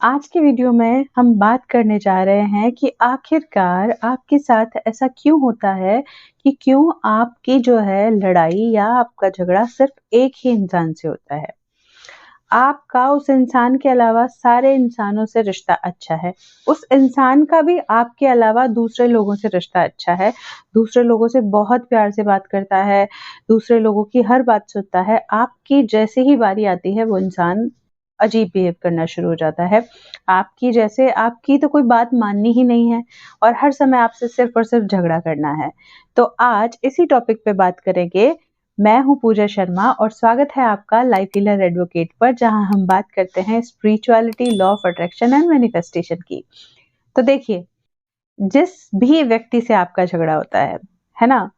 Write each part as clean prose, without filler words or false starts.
आज के वीडियो में हम बात करने जा रहे हैं कि आखिरकार आपके साथ ऐसा क्यों होता है कि क्यों आपकी जो है लड़ाई या आपका झगड़ा सिर्फ एक ही इंसान से होता है। आपका उस इंसान के अलावा सारे इंसानों से रिश्ता अच्छा है। उस इंसान का भी आपके अलावा दूसरे लोगों से रिश्ता अच्छा है। दूसरे लोगों से बहुत प्यार से बात करता है, दूसरे लोगों की हर बात सुनता है। आपकी जैसे ही बारी आती है वो इंसान अजीब बिहेव करना शुरू हो जाता है। आपकी तो कोई बात माननी ही नहीं है और हर समय आपसे सिर्फ़ और सिर्फ़ झगड़ा करना है। तो आज इसी टॉपिक पे बात करेंगे। मैं हूँ पूजा शर्मा और स्वागत है आपका लाइफ हीलर एडवोकेट पर, जहाँ हम बात करते हैं spirituality, law of attraction and manifestation की। तो देखिए, जिस भी व्यक्ति से आपका झगड़ा होता है ना?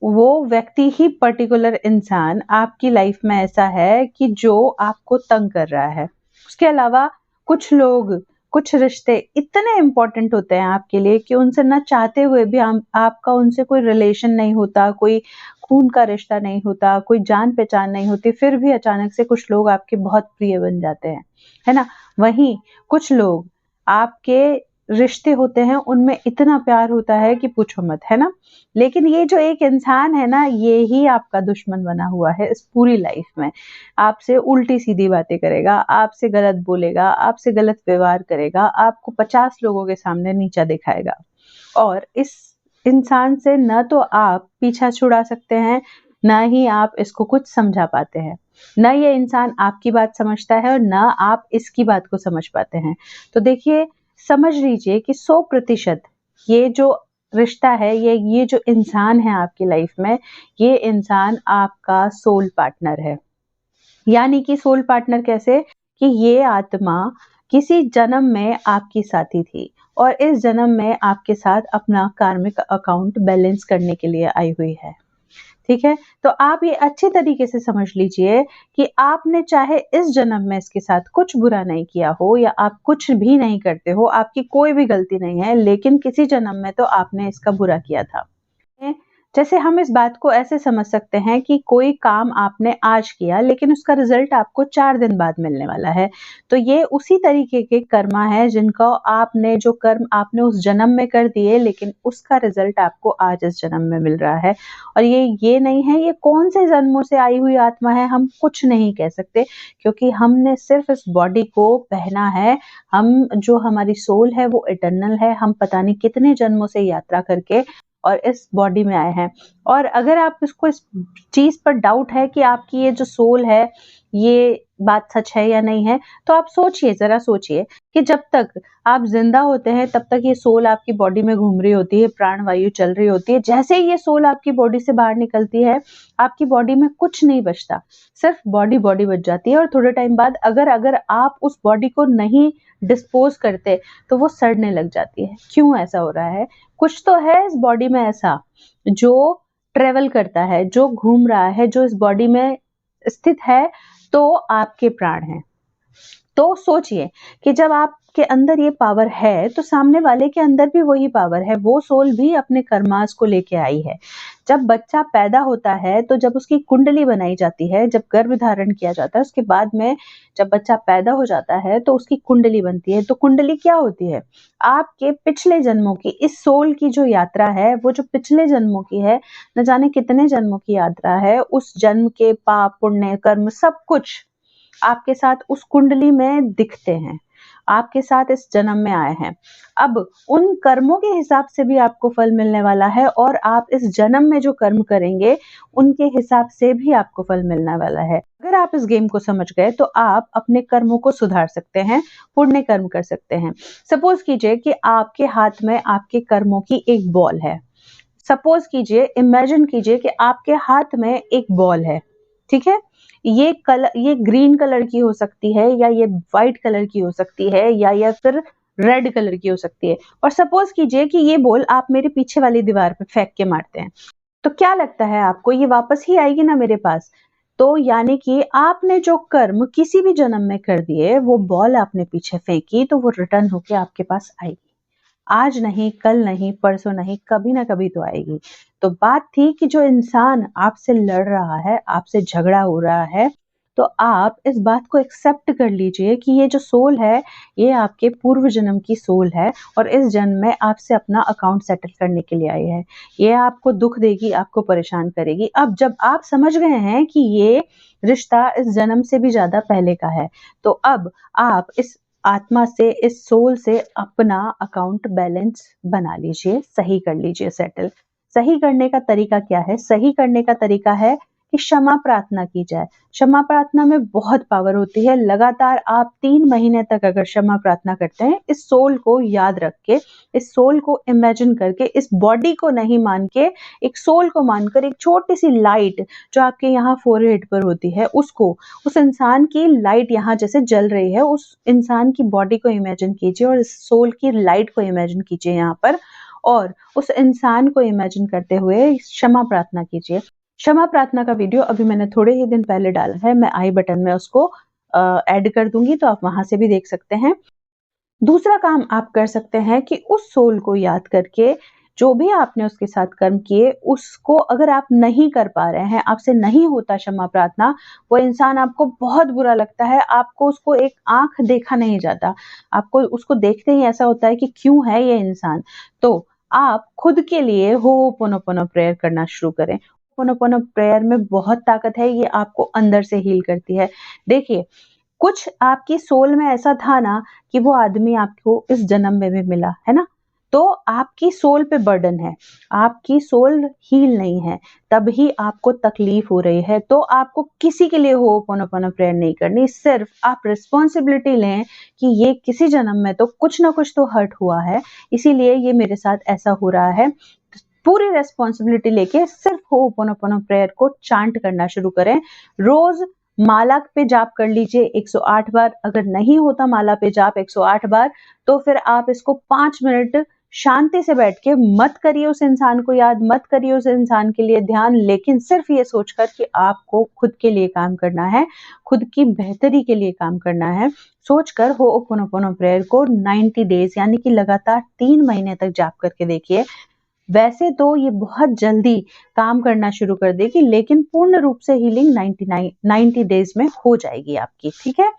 वो व्यक्ति ही पर्टिकुलर इंसान आपकी लाइफ में ऐसा है कि जो आपको तंग कर रहा है। उसके अलावा कुछ लोग, कुछ रिश्ते इतने इम्पोर्टेंट होते हैं आपके लिए कि उनसे ना चाहते हुए भी आपका उनसे कोई रिलेशन नहीं होता, कोई खून का रिश्ता नहीं होता, कोई जान-पहचान नहीं होती, फिर भी अचानक से कुछ लोग आपके बहुत प्रिय बन जाते हैं, है ना? वहीं कुछ लोग आपके रिश्ते होते हैं, उनमें इतना प्यार होता है कि पूछो मत, है ना? लेकिन ये जो एक इंसान है ना, ये ही आपका दुश्मन बना हुआ है इस पूरी लाइफ में। आपसे उल्टी-सीधी बातें करेगा, आपसे गलत बोलेगा, आपसे गलत व्यवहार करेगा, आपको 50 लोगों के सामने नीचा दिखाएगा। और इस इंसान से ना तो आप पीछा छुड़ा सकते हैं, ना ही आप इसको कुछ समझा पाते हैं। ना ये इंसान आपकी बात समझता है और ना आप इसकी बात को समझ पाते हैं। तो देखिए, समझ लीजिए कि 100% ये जो रिश्ता है, ये जो इंसान है आपकी लाइफ में, ये इंसान आपका सोल पार्टनर है। यानी कि सोल पार्टनर कैसे? कि ये आत्मा किसी जन्म में आपकी साथी थी और इस जन्म में आपके साथ अपना कार्मिक अकाउंट बैलेंस करने के लिए आई हुई है। ठीक है? तो आप ये अच्छे तरीके से समझ लीजिए कि आपने चाहे इस जन्म में इसके साथ कुछ बुरा नहीं किया हो या आप कुछ भी नहीं करते हो, आपकी कोई भी गलती नहीं है, लेकिन किसी जन्म में तो आपने इसका बुरा किया था। हैं? जैसे हम इस बात को ऐसे समझ सकते हैं कि कोई काम आपने आज किया लेकिन उसका रिजल्ट आपको 4 दिन बाद मिलने वाला है। तो ये उसी तरीके के कर्मा है जिनको आपने जो कर्म आपने उस जन्म में कर दिए, लेकिन उसका रिजल्ट आपको आज इस जन्म में मिल रहा है। और ये नहीं है, ये कौन से जन्मों से आई हुई आत्मा है हम कुछ नहीं कह सकते, क्योंकि हमने सिर्फ इस बॉडी को पहना है। हम जो हमारी सोल है वो इटर्नल है। हम पता नहीं कितने जन्मों से यात्रा करके और इस बॉडी में आए हैं। और अगर आप इसको इस चीज़ पर डाउट है कि आपकी ये जो सोल है, ये बात सच है या नहीं है, तो आप सोचिए, ज़रा सोचिए कि जब तक आप ज़िंदा होते हैं, तब तक ये सोल आपकी बॉडी में घूम रही होती है, प्राण वायु चल रही होती है। जैसे ही ये सोल आपकी बॉडी से बाहर निकलती है, आपकी बॉडी में कुछ नहीं बचता, सिर्फ बॉडी बच जाती है। और थोड़े टाइम बाद अगर अगर आप उस बॉडी को नहीं डिस्पोज़ करते, तो वो सड़ने लग जाती है। क्यों ऐसा हो रहा है? कुछ तो है इस बॉडी में ऐसा जो ट्रेवल करता है, जो घूम रहा है, जो इस बॉडी में स्थित है, तो आपके प्राण हैं। तो सोचिए कि जब आपके अंदर ये पावर है, तो सामने वाले के अंदर भी वही पावर है। वो सोल भी अपने कर्मास को लेके आई है। जब बच्चा पैदा होता है, तो जब उसकी कुंडली बनाई जाती है, जब गर्भ धारण किया जाता है, उसके बाद में जब बच्चा पैदा हो जाता है, तो उसकी कुंडली बनती है। तो कुंडली क्या होती है? आपके पिछले जन्मों की, इस सोल की जो यात्रा है, वो जो पिछले जन्मों की है, न जाने कितने जन्मों की यात्रा है, उस जन्म के पाप, पुण्य, कर्म सब कुछ आपके साथ उस कुंडली में दिखते हैं, आपके साथ इस जन्म में आए हैं। अब उन कर्मों के हिसाब से भी आपको फल मिलने वाला है और आप इस जन्म में जो कर्म करेंगे, उनके हिसाब से भी आपको फल मिलने वाला है। अगर आप इस गेम को समझ गए, तो आप अपने कर्मों को सुधार सकते हैं, पुण्य कर्म कर सकते हैं। सपोज़ कीजिए कि आपके हाथ में आपके कर्मों की एक बॉल है। सपोज़ कीजिए, इमेजिन कीजिए कि आपके हाथ में एक बॉल है, ठीक है? ये ग्रीन कलर की हो सकती है या ये व्हाइट कलर की हो सकती है या फिर रेड कलर की हो सकती है। और सपोज़ कीजिए कि ये बॉल आप मेरे पीछे वाली दीवार पे फेंक के मारते हैं, तो क्या लगता है आपको, ये वापस ही आएगी ना मेरे पास? तो यानी कि आपने जो कर्म किसी भी जन्म में कर दिए, वो बॉल आपने पीछे फेंकी, तो वो रिटर्न होके आपके पास आएगी। आज नहीं, कल नहीं, परसों नहीं, कभी ना कभी तो आएगी। तो बात थी कि जो इंसान आपसे लड़ रहा है, आपसे झगड़ा हो रहा है, तो आप इस बात को एक्सेप्ट कर लीजिए कि ये जो सोल है, ये आपके पूर्व जन्म की सोल है और इस जन्म में आपसे अपना अकाउंट सेटल करने के लिए आई है। ये आपको दुख देगी, आपको परेशान करेगी। अब जब आप समझ गए हैं कि ये रिश्ता इस जन्म से भी ज़्यादा पहले का है, तो अब आप इस आत्मा से, इस सोल से अपना अकाउंट बैलेंस बना लीजिए, सही कर लीजिए सेटल। सही करने का तरीका क्या है? सही करने का तरीका है कि क्षमा प्रार्थना की जाए। क्षमा प्रार्थना में बहुत पावर होती है। लगातार आप 3 महीने तक अगर क्षमा प्रार्थना करते हैं, इस सोल को याद रख के, इस सोल को इमेजिन करके, इस बॉडी को नहीं मान के, एक सोल को मानकर, एक छोटी-सी लाइट जो आपके यहाँ फोरहेड पर होती है, उसको, उस इंसान की लाइट यहाँ जैसे जल रही है, उस इंसान की बॉडी को इमेजिन कीजिए और इस सोल की लाइट को इमेजिन कीजिए यहाँ पर, और उस इंसान को इमेजिन करते हुए क्षमा प्रार्थना कीजिए। क्षमा प्रार्थना का वीडियो अभी मैंने थोड़े ही दिन पहले डाला है, मैं आई बटन में उसको ऐड कर दूंगी, तो आप वहां से भी देख सकते हैं। दूसरा काम आप कर सकते हैं कि उस सोल को याद करके, जो भी आपने उसके साथ कर्म किए, उसको अगर आप नहीं कर पा रहे हैं, आपसे नहीं होता क्षमा प्रार्थना, वो इंसान आपको बहुत बुरा लगता है, आपको उसको एक आंख देखा नहीं जाता, आपको उसको देखते ही ऐसा होता है कि क्यों है ये इंसान, तो आप खुद के लिए होपोनोपोनो प्रेयर करना शुरू करें। होपोनोपोनो प्रेयर में बहुत ताकत है, ये आपको अंदर से हील करती है। देखिए, कुछ आपकी सोल में ऐसा था ना कि वो आदमी आपको इस जन्म में भी मिला, है ना? तो आपकी सोल पे बर्डन है, आपकी सोल हील नहीं है, तभी आपको तकलीफ हो रही है। तो आपको किसी के लिए होपोनोपोनो प्रेयर नहीं करनी, सिर्फ आप रिस्पॉन्सिबिलिटी लें कि ये किसी जन्म में तो कुछ ना कुछ तो हर्ट हुआ है, इसीलिए ये मेरे साथ ऐसा हो रहा है। पूरी रिस्पॉन्सिबिलिटी लेके सिर्फ होपोनोपोनो प्रेयर को चांट करना शुरू करें। रोज माला पे जाप कर लीजिए 108 बार। अगर नहीं होता माला पे जाप 108 बार, तो फिर आप इसको 5 मिनट शांति से बैठ के, मत करिए उस इंसान को याद, मत करिए उस इंसान के लिए ध्यान, लेकिन सिर्फ ये सोचकर कि आपको खुद के लिए काम करना है, खुद की बेहतरी के लिए काम करना है, सोचकर होपोनोपोनो प्रेयर को 90 डेज यानी कि लगातार 3 महीने तक जाप करके देखिए। वैसे तो ये बहुत जल्दी काम करना शुरू कर देगी, लेकिन पूर्ण रूप से हीलिंग 90 डेज में हो जाएगी आपकी, ठीक है?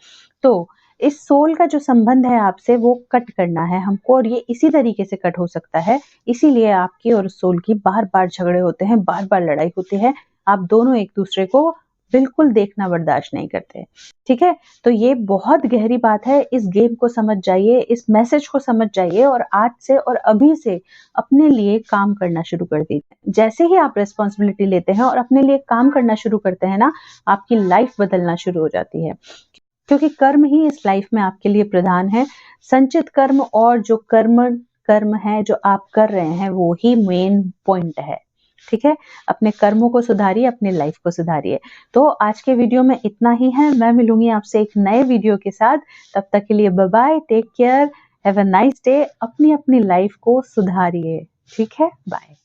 तो इस सोल का जो संबंध है आपसे, वो कट करना है हमको, और ये इसी तरीके से कट हो सकता है। इसीलिए आपकी और सोल की बार-बार झगड़े होते हैं, बार-बार लड़ाई होती है। आप दोनों एक दूसरे को बिल्कुल देखना बर्दाश्त नहीं करते, ठीक है? तो ये बहुत गहरी बात है। इस गेम को समझ जाइए, इस मैसेज को समझ जाइए और आज से और अभी से अपने लिए काम करना शुरू कर दीजिए। जैसे ही आप रिस्पॉन्सिबिलिटी लेते हैं और अपने लिए काम करना शुरू करते हैं ना, आपकी लाइफ बदलना शुरू हो जाती है, क्योंकि कर्म ही इस लाइफ में आपके लिए प्रधान है। संचित कर्म और जो कर्म कर्म है जो आप कर रहे हैं, वो ही मेन पॉइंट है, ठीक है? अपने कर्मों को सुधारिए, अपने लाइफ को सुधारिए। तो आज के वीडियो में इतना ही है। मैं मिलूंगी आपसे एक नए वीडियो के साथ। तब तक के लिए bye bye, take care, have a nice day. अपनी अपनी लाइफ को सुधारिए, ठीक है? बाय।